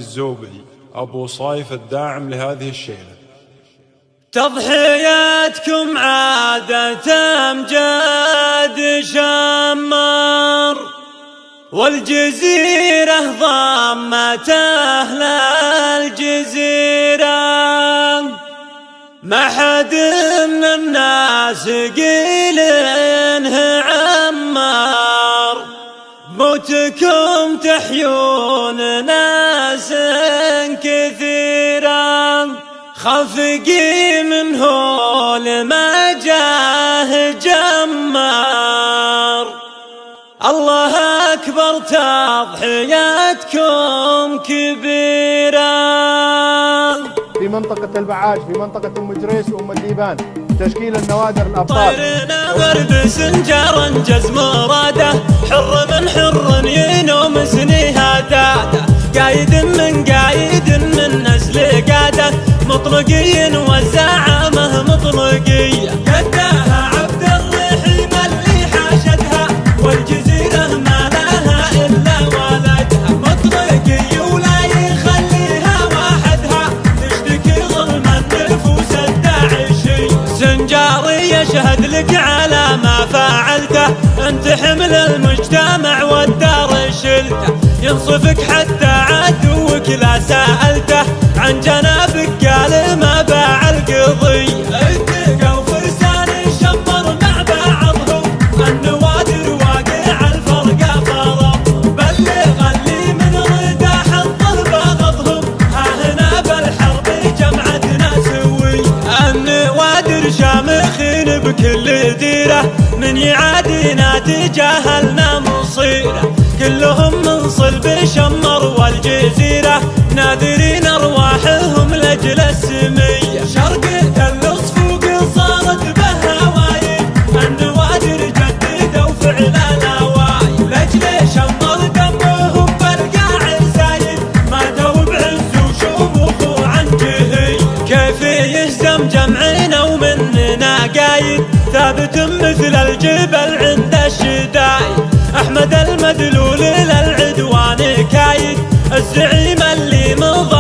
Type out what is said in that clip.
الزوبي أبو صايف الداعم لهذه الشيلة. تضحياتكم عادة أمجاد شمر، والجزيرة ضمت أهل الجزيرة، ما حد من الناس قيل إنه عمر، موتكم تحيون ناس كثيرا، خفقي منه لما جاه جمر. الله أكبر تضحياتكم كبيرة. في منطقة البعاج، في منطقة أم جريس وأم الديبان، تشكيل النوادر الأبطال. طيرنا غرب سنجر انجز مراده، حر من حر ينوم سنيهاته، قايد من قايد من نسل قاده، مطلقي والزعامة مطلقية، قداها عبد الرحيم اللي حاشدها، والجزيرة ما لها إلا ولدها، مطلقي ولا يخليها وحدها، تشتكي ظلم النفوس الداعشية. سنجاري يشهد لك على ما فعلته، انت حمل المجتمع والدار شلته، ينصفك حتى عدوك لا سألته، عن جنابك قال ما باع القضية. اتقوا فرسان الشمر مع بعضهم، النوادر واقع الفرقة فرض، بلغ اللي من ردا حطه بغضهم، ها هنا بالحرب جمعتنا سوي. النوادر شامخين بكل ديرة، من يعادينا تجاهلنا مصيره، كلهم من صلب شمر والجزيرة، ناذرين أرواحهم لأجل السمية. شرقة اللص فوق صارت بهوايب، النوادر جددوا فعل الأوايب، لأجل شمر دمهم بالقاع سايب، ماتوا بعز وشموخ عن جهي. كيف يهزم جمعنا ومننا قايد، ثابت مثل الجبل عند الشدايد، أحمد المدلول للعدوان كايد، الزعيم اللي مضى